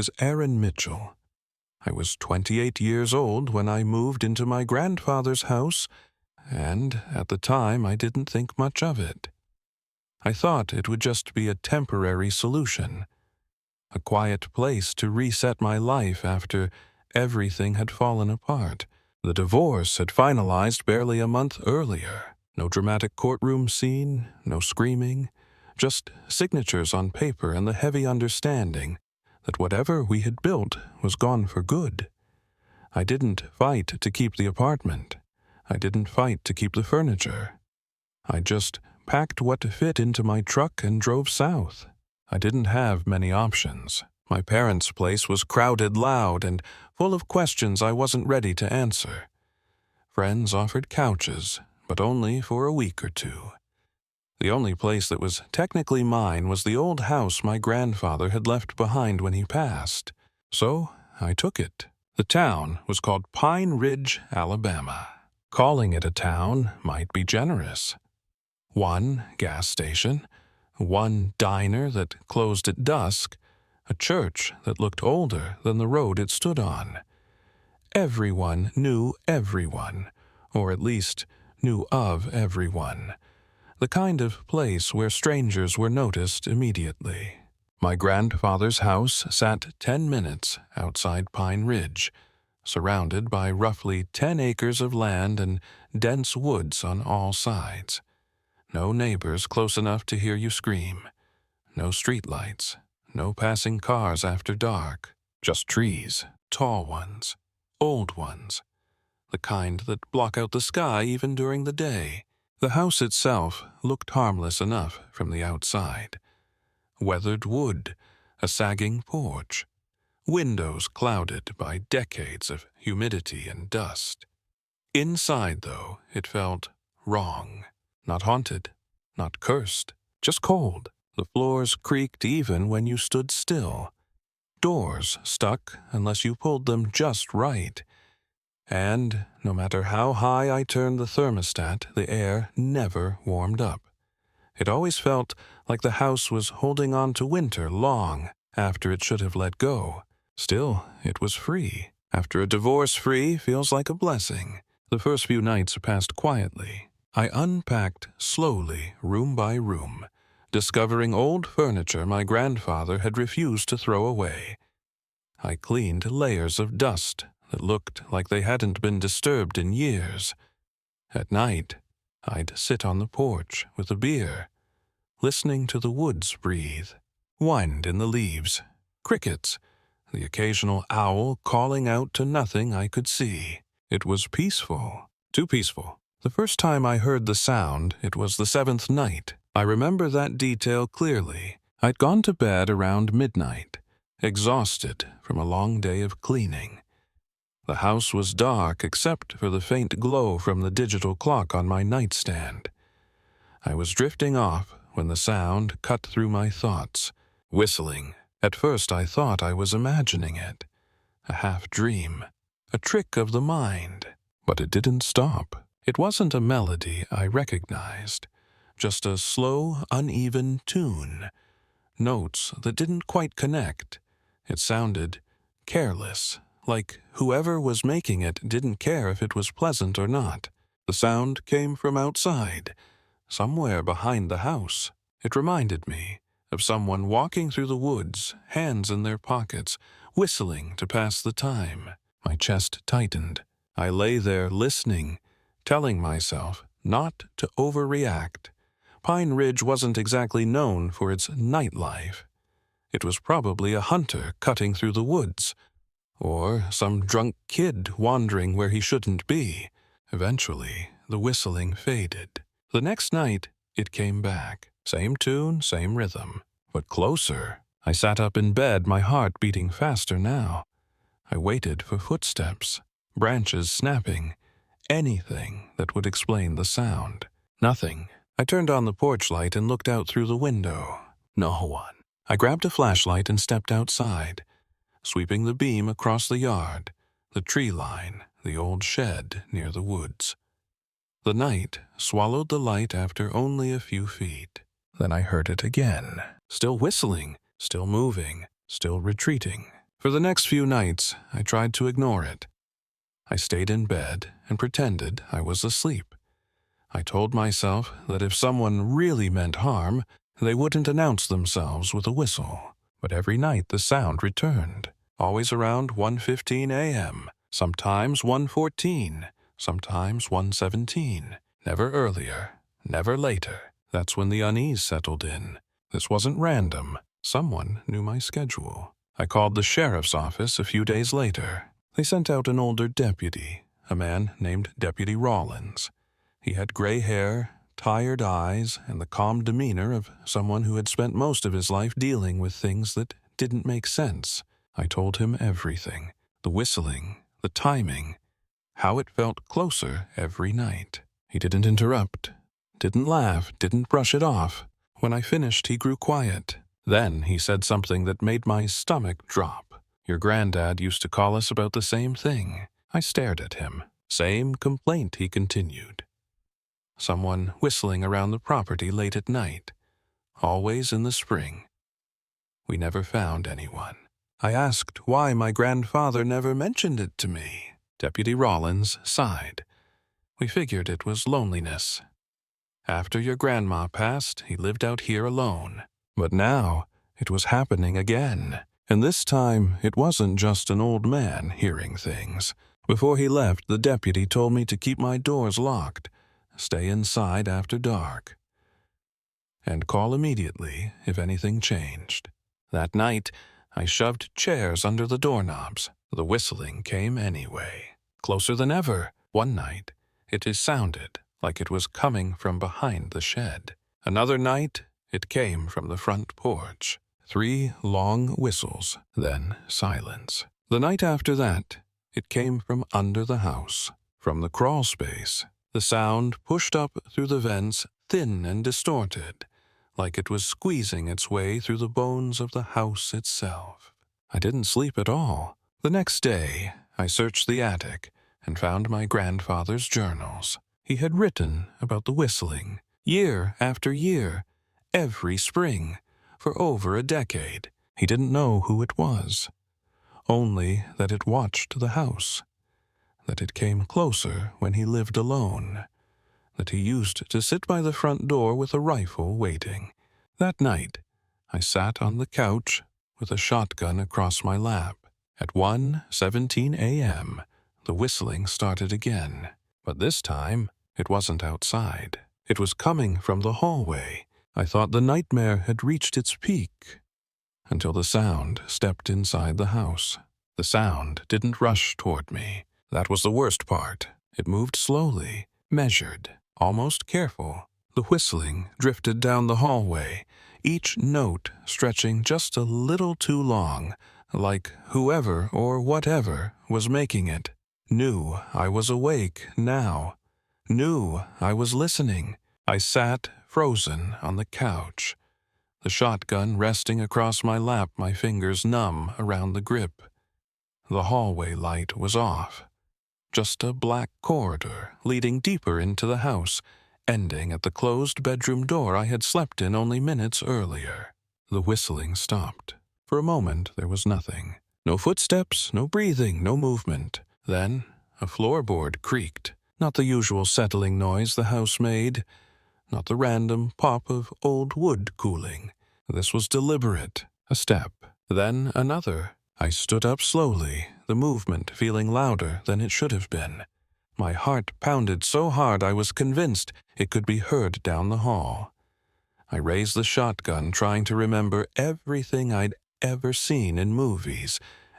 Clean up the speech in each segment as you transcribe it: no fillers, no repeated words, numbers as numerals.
is Aaron Mitchell. I was 28 years old when I moved into my grandfather's house, and at the time I didn't think much of it. I thought it would just be a temporary solution, a quiet place to reset my life after everything had fallen apart. The divorce had finalized barely a month earlier. No dramatic courtroom scene, no screaming, just signatures on paper and the heavy understanding that whatever we had built was gone for good. I didn't fight to keep the apartment. I didn't fight to keep the furniture. I just packed what fit into my truck and drove south. I didn't have many options. My parents' place was crowded, loud, and full of questions I wasn't ready to answer. Friends offered couches, but only for a week or two. The only place that was technically mine was the old house my grandfather had left behind when he passed. So I took it. The town was called Pine Ridge, Alabama. Calling it a town might be generous. One gas station, one diner that closed at dusk, a church that looked older than the road it stood on. Everyone knew everyone, or at least knew of everyone. The kind of place where strangers were noticed immediately. My grandfather's house sat 10 minutes outside Pine Ridge, surrounded by roughly 10 acres of land and dense woods on all sides. No neighbors close enough to hear you scream. No streetlights. No passing cars after dark. Just trees, tall ones, old ones, the kind that block out the sky even during the day. The house itself looked harmless enough from the outside. Weathered wood, a sagging porch, windows clouded by decades of humidity and dust. Inside, though, it felt wrong. Not haunted, not cursed, just cold. The floors creaked even when you stood still. Doors stuck unless you pulled them just right. And no matter how high I turned the thermostat, the air never warmed up. It always felt like the house was holding on to winter long after it should have let go. Still, it was free. After a divorce, free feels like a blessing. The first few nights passed quietly. I unpacked slowly, room by room, discovering old furniture my grandfather had refused to throw away. I cleaned layers of dust that looked like they hadn't been disturbed in years. At night, I'd sit on the porch with a beer, listening to the woods breathe, wind in the leaves, crickets, the occasional owl calling out to nothing I could see. It was peaceful, too peaceful. The first time I heard the sound, it was the 7th night. I remember that detail clearly. I'd gone to bed around midnight, exhausted from a long day of cleaning. The house was dark except for the faint glow from the digital clock on my nightstand. I was drifting off when the sound cut through my thoughts. Whistling. At first I thought I was imagining it. A half-dream. A trick of the mind. But it didn't stop. It wasn't a melody I recognized. Just a slow, uneven tune. Notes that didn't quite connect. It sounded careless, like whoever was making it didn't care if it was pleasant or not. The sound came from outside, somewhere behind the house. It reminded me of someone walking through the woods, hands in their pockets, whistling to pass the time. My chest tightened. I lay there listening, telling myself not to overreact. Pine Ridge wasn't exactly known for its nightlife. It was probably a hunter cutting through the woods, or some drunk kid wandering where he shouldn't be. Eventually, the whistling faded. The next night, it came back. Same tune, same rhythm, but closer. I sat up in bed, my heart beating faster now. I waited for footsteps, branches snapping, anything that would explain the sound. Nothing. I turned on the porch light and looked out through the window. No one. I grabbed a flashlight and stepped outside, sweeping the beam across the yard, the tree line, the old shed near the woods. The night swallowed the light after only a few feet. Then I heard it again, still whistling, still moving, still retreating. For the next few nights, I tried to ignore it. I stayed in bed and pretended I was asleep. I told myself that if someone really meant harm, they wouldn't announce themselves with a whistle. But every night the sound returned, always around 1:15 a.m., sometimes 1:14, sometimes 1:17, never earlier, never later. That's when the unease settled in. This wasn't random. Someone knew my schedule. I called the sheriff's office a few days later. They sent out an older deputy, a man named Deputy Rollins. He had gray hair, tired eyes, and the calm demeanor of someone who had spent most of his life dealing with things that didn't make sense. I told him everything, the whistling, the timing, how it felt closer every night. He didn't interrupt, didn't laugh, didn't brush it off. When I finished, he grew quiet. Then he said something that made my stomach drop. "Your granddad used to call us about the same thing." I stared at him. "Same complaint," he continued. "Someone whistling around the property late at night. Always in the spring." We never found anyone. I asked why my grandfather never mentioned it to me. Deputy Rollins sighed. "We figured it was loneliness. After your grandma passed, he lived out here alone. But now, it was happening again. And this time, it wasn't just an old man hearing things. Before he left, the deputy told me to keep my doors locked, stay inside after dark, and call immediately if anything changed." That night, I shoved chairs under the doorknobs. The whistling came anyway. Closer than ever. One night, it sounded like it was coming from behind the shed. Another night, it came from the front porch. 3 long whistles, then silence. The night after that, it came from under the house, from the crawl space. The sound pushed up through the vents, thin and distorted, like it was squeezing its way through the bones of the house itself. I didn't sleep at all. The next day, I searched the attic and found my grandfather's journals. He had written about the whistling, year after year, every spring, for over a decade. He didn't know who it was, only that it watched the house, that it came closer when he lived alone, that he used to sit by the front door with a rifle waiting. That night, I sat on the couch with a shotgun across my lap. At 1:17 a.m., the whistling started again. But this time, it wasn't outside. It was coming from the hallway. I thought the nightmare had reached its peak, until the sound stepped inside the house. The sound didn't rush toward me. That was the worst part. It moved slowly, measured, almost careful. The whistling drifted down the hallway, each note stretching just a little too long, like whoever or whatever was making it knew I was awake now, knew I was listening. I sat frozen on the couch, the shotgun resting across my lap, my fingers numb around the grip. The hallway light was off. Just a black corridor leading deeper into the house, ending at the closed bedroom door I had slept in only minutes earlier. The whistling stopped. For a moment there was nothing. No footsteps, no breathing, no movement. Then a floorboard creaked. Not the usual settling noise the house made, not the random pop of old wood cooling. This was deliberate. A step, then another. I stood up slowly, the movement feeling louder than it should have been. My heart pounded so hard I was convinced it could be heard down the hall. I raised the shotgun, trying to remember everything I'd ever seen in movies,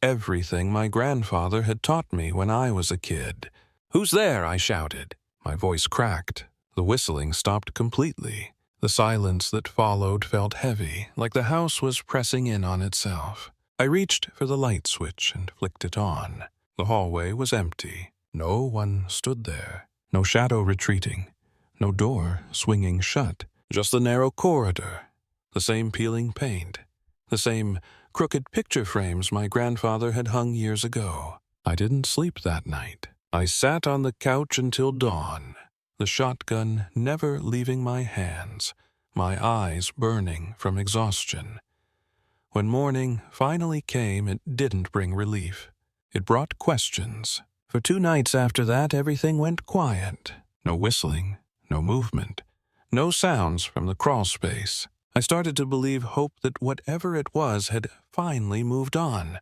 everything my grandfather had taught me when I was a kid. "Who's there?" I shouted. My voice cracked. The whistling stopped completely. The silence that followed felt heavy, like the house was pressing in on itself. I reached for the light switch and flicked it on. The hallway was empty. No one stood there. No shadow retreating. No door swinging shut. Just the narrow corridor. The same peeling paint. The same crooked picture frames my grandfather had hung years ago. I didn't sleep that night. I sat on the couch until dawn, the shotgun never leaving my hands, my eyes burning from exhaustion. When morning finally came, it didn't bring relief. It brought questions. For 2 nights after that, everything went quiet. No whistling, no movement, no sounds from the crawl space. I started to believe hope that whatever it was had finally moved on.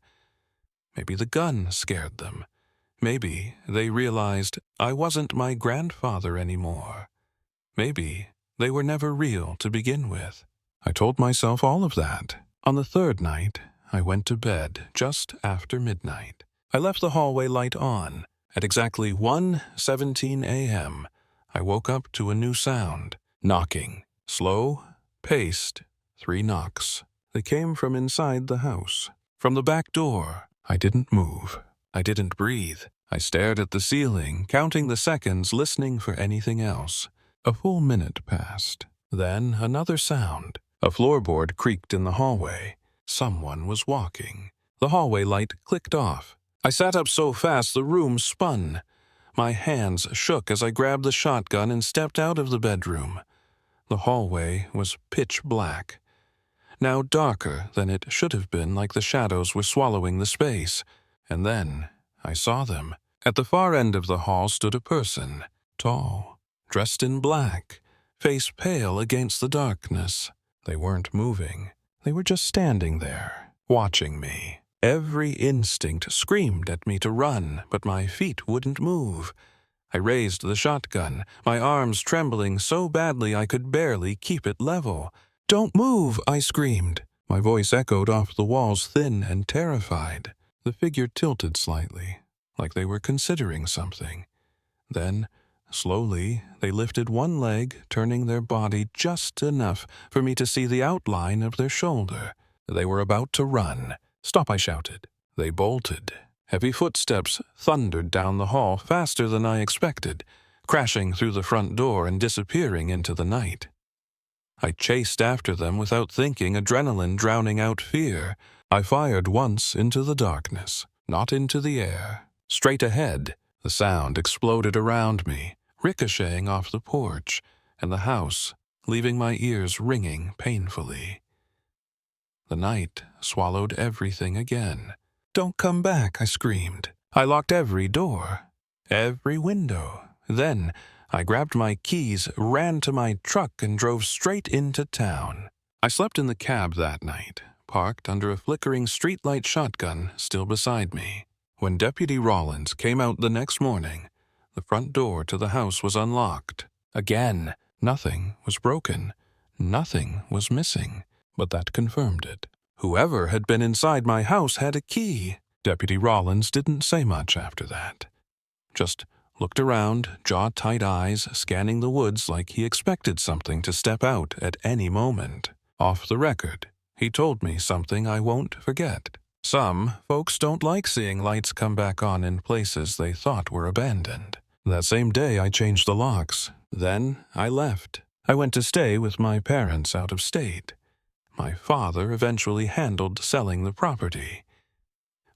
Maybe the gun scared them. Maybe they realized I wasn't my grandfather anymore. Maybe they were never real to begin with. I told myself all of that. On the 3rd night, I went to bed just after midnight. I left the hallway light on. At exactly 1:17 a.m., I woke up to a new sound. Knocking. Slow, paced, 3 knocks. They came from inside the house. From the back door. I didn't move. I didn't breathe. I stared at the ceiling, counting the seconds, listening for anything else. A full minute passed. Then another sound. A floorboard creaked in the hallway. Someone was walking. The hallway light clicked off. I sat up so fast the room spun. My hands shook as I grabbed the shotgun and stepped out of the bedroom. The hallway was pitch black. Now darker than it should have been, like the shadows were swallowing the space. And then I saw them. At the far end of the hall stood a person, tall, dressed in black, face pale against the darkness. They weren't moving. They were just standing there, watching me. Every instinct screamed at me to run, but my feet wouldn't move. I raised the shotgun, my arms trembling so badly I could barely keep it level. "Don't move!" I screamed. My voice echoed off the walls, thin and terrified. The figure tilted slightly, like they were considering something. Then, slowly, they lifted one leg, turning their body just enough for me to see the outline of their shoulder. They were about to run. "Stop!" I shouted. They bolted. Heavy footsteps thundered down the hall faster than I expected, crashing through the front door and disappearing into the night. I chased after them without thinking, adrenaline drowning out fear. I fired once into the darkness, not into the air. Straight ahead, the sound exploded around me, ricocheting off the porch and the house, leaving my ears ringing painfully. The night swallowed everything again. "Don't come back!" I screamed. I locked every door, every window. Then I grabbed my keys, ran to my truck, and drove straight into town. I slept in the cab that night, parked under a flickering streetlight, shotgun still beside me. When Deputy Rollins came out the next morning, the front door to the house was unlocked. Again, nothing was broken. Nothing was missing. But that confirmed it. Whoever had been inside my house had a key. Deputy Rollins didn't say much after that. Just looked around, jaw-tight eyes, scanning the woods like he expected something to step out at any moment. Off the record, he told me something I won't forget. Some folks don't like seeing lights come back on in places they thought were abandoned. That same day, I changed the locks. Then I left. I went to stay with my parents out of state. My father eventually handled selling the property.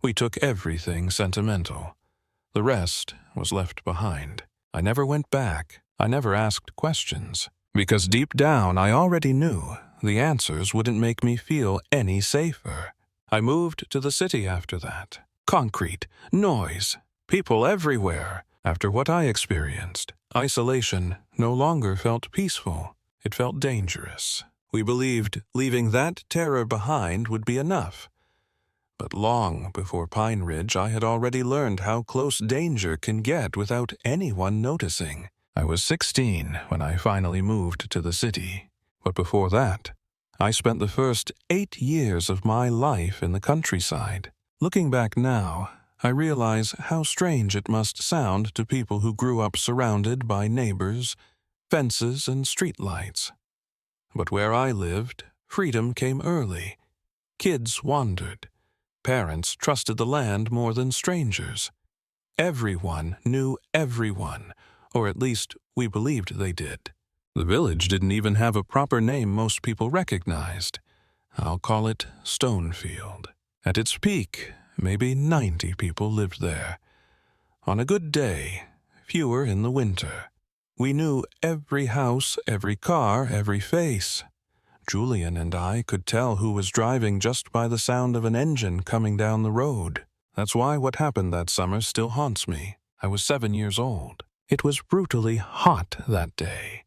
We took everything sentimental. The rest was left behind. I never went back. I never asked questions. Because deep down, I already knew the answers wouldn't make me feel any safer. I moved to the city after that. Concrete, noise, people everywhere. After what I experienced, isolation no longer felt peaceful. It felt dangerous. We believed leaving that terror behind would be enough. But long before Pine Ridge, I had already learned how close danger can get without anyone noticing. I was 16 when I finally moved to the city. But before that, I spent the first 8 years of my life in the countryside. Looking back now, I realize how strange it must sound to people who grew up surrounded by neighbors, fences, and streetlights. But where I lived, freedom came early. Kids wandered. Parents trusted the land more than strangers. Everyone knew everyone, or at least we believed they did. The village didn't even have a proper name most people recognized. I'll call it Stonefield. At its peak, maybe 90 people lived there. On a good day, fewer in the winter. We knew every house, every car, every face. Julian and I could tell who was driving just by the sound of an engine coming down the road. That's why what happened that summer still haunts me. I was 7 years old. It was brutally hot that day.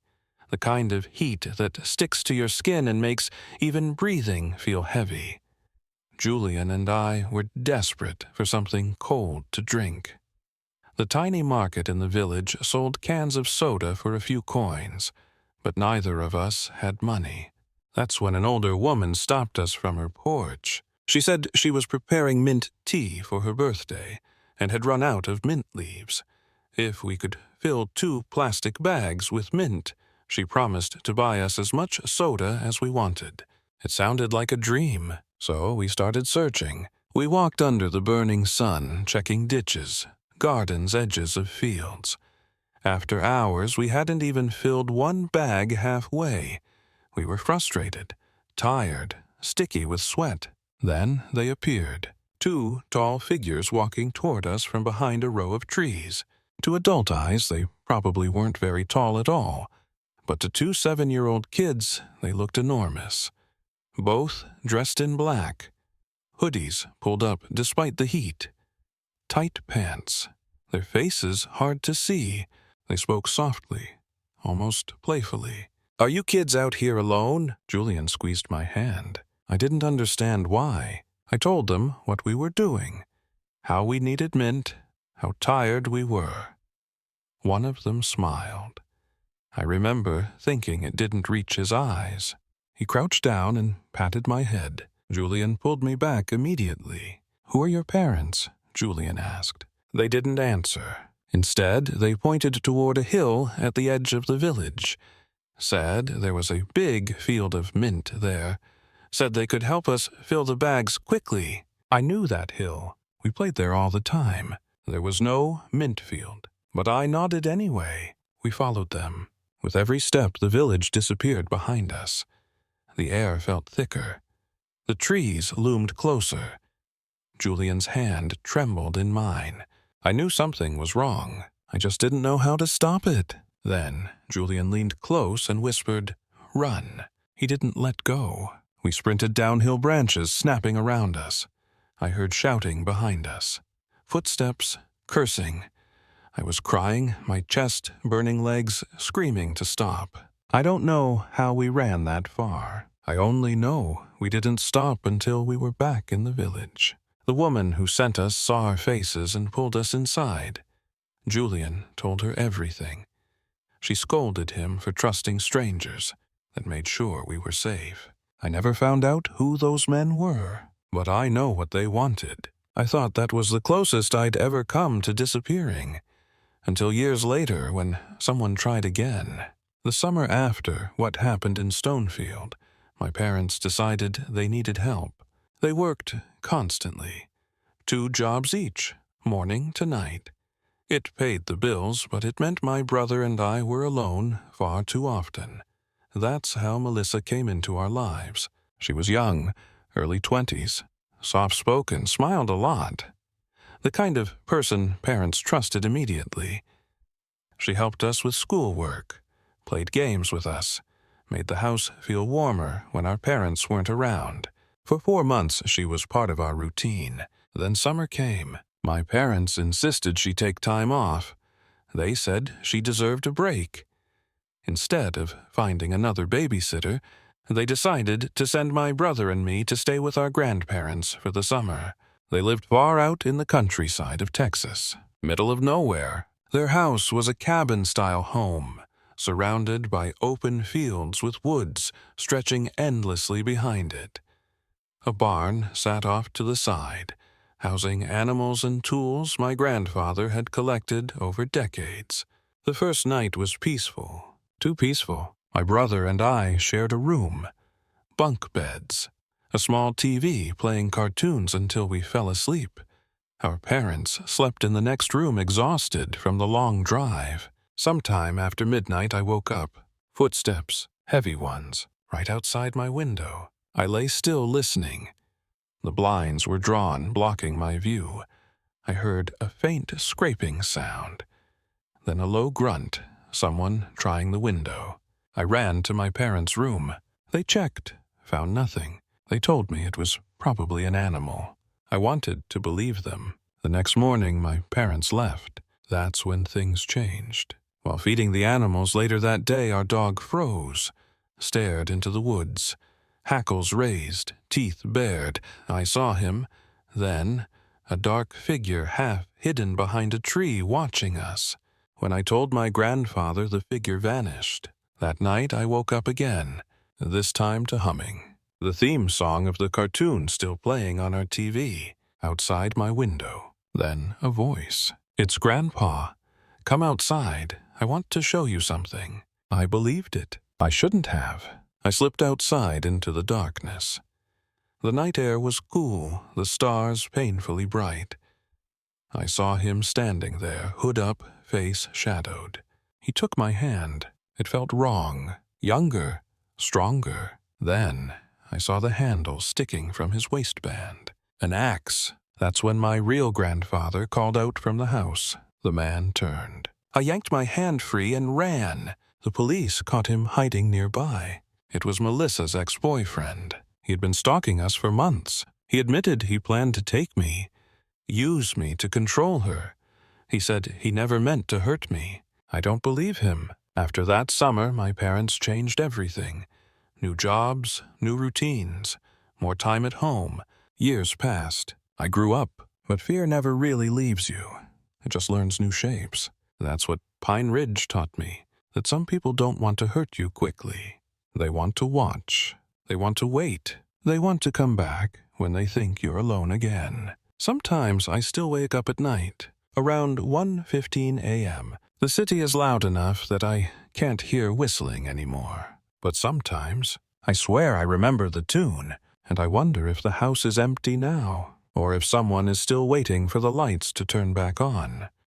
The kind of heat that sticks to your skin and makes even breathing feel heavy. Julian and I were desperate for something cold to drink. The tiny market in the village sold cans of soda for a few coins, but neither of us had money. That's when an older woman stopped us from her porch. She said she was preparing mint tea for her birthday and had run out of mint leaves. If we could fill 2 plastic bags with mint, she promised to buy us as much soda as we wanted. It sounded like a dream, so we started searching. We walked under the burning sun, checking ditches, gardens, edges of fields. After hours, we hadn't even filled 1 bag halfway. We were frustrated, tired, sticky with sweat. Then they appeared, 2 tall figures walking toward us from behind a row of trees. To adult eyes, they probably weren't very tall at all, but to 2 7-year-old kids, they looked enormous. Both dressed in black, hoodies pulled up despite the heat, tight pants, their faces hard to see. They spoke softly, almost playfully. "Are you kids out here alone?" Julian squeezed my hand. I didn't understand why. I told them what we were doing, how we needed mint, how tired we were. One of them smiled. I remember thinking it didn't reach his eyes. He crouched down and patted my head. Julian pulled me back immediately. "Who are your parents?" Julian asked. They didn't answer. Instead, they pointed toward a hill at the edge of the village. Said there was a big field of mint there. Said they could help us fill the bags quickly. I knew that hill. We played there all the time. There was no mint field, but I nodded anyway. We followed them. With every step, the village disappeared behind us. The air felt thicker. The trees loomed closer. Julian's hand trembled in mine. I knew something was wrong. I just didn't know how to stop it. Then Julian leaned close and whispered, "Run." He didn't let go. We sprinted down hill branches, snapping around us. I heard shouting behind us. Footsteps, cursing. I was crying, my chest, burning legs, screaming to stop. I don't know how we ran that far. I only know we didn't stop until we were back in the village. The woman who sent us saw our faces and pulled us inside. Julian told her everything. She scolded him for trusting strangers, that made sure we were safe. I never found out who those men were, but I know what they wanted. I thought that was the closest I'd ever come to disappearing, until years later when someone tried again. The summer after what happened in Stonefield, my parents decided they needed help. They worked constantly, 2 jobs each, morning to night. It paid the bills, but it meant my brother and I were alone far too often. That's how Melissa came into our lives. She was young, early 20s, soft-spoken, smiled a lot. The kind of person parents trusted immediately. She helped us with schoolwork, played games with us, made the house feel warmer when our parents weren't around. For 4 months, she was part of our routine. Then summer came. My parents insisted she take time off. They said she deserved a break. Instead of finding another babysitter, they decided to send my brother and me to stay with our grandparents for the summer. They lived far out in the countryside of Texas, middle of nowhere. Their house was a cabin-style home, surrounded by open fields with woods stretching endlessly behind it. A barn sat off to the side, housing animals and tools my grandfather had collected over decades. The first night was peaceful, too peaceful. My brother and I shared a room, bunk beds, a small TV playing cartoons until we fell asleep. Our parents slept in the next room exhausted from the long drive. Sometime after midnight I woke up. Footsteps, heavy ones, right outside my window. I lay still listening. The blinds were drawn, blocking my view. I heard a faint scraping sound. Then a low grunt, someone trying the window. I ran to my parents' room. They checked, found nothing. They told me it was probably an animal. I wanted to believe them. The next morning, my parents left. That's when things changed. While feeding the animals later that day, our dog froze, stared into the woods. Hackles raised, teeth bared. I saw him. Then, a dark figure half hidden behind a tree watching us. When I told my grandfather, the figure vanished. That night I woke up again, this time to humming. The theme song of the cartoon still playing on our TV, outside my window. Then a voice. "It's Grandpa. Come outside. I want to show you something." I believed it. I shouldn't have. I slipped outside into the darkness. The night air was cool, the stars painfully bright. I saw him standing there, hood up, face shadowed. He took my hand. It felt wrong, younger, stronger. Then I saw the handle sticking from his waistband. An axe. That's when my real grandfather called out from the house. The man turned. I yanked my hand free and ran. The police caught him hiding nearby. It was Melissa's ex-boyfriend. He had been stalking us for months. He admitted he planned to take me, use me to control her. He said he never meant to hurt me. I don't believe him. After that summer, my parents changed everything. New jobs, new routines, more time at home. Years passed. I grew up, but fear never really leaves you. It just learns new shapes. That's what Pine Ridge taught me, that some people don't want to hurt you quickly. They want to watch. They want to wait. They want to come back when they think you're alone again. Sometimes I still wake up at night, around 1:15 a.m. The city is loud enough that I can't hear whistling anymore. But sometimes I swear I remember the tune, and I wonder if the house is empty now, or if someone is still waiting for the lights to turn back on.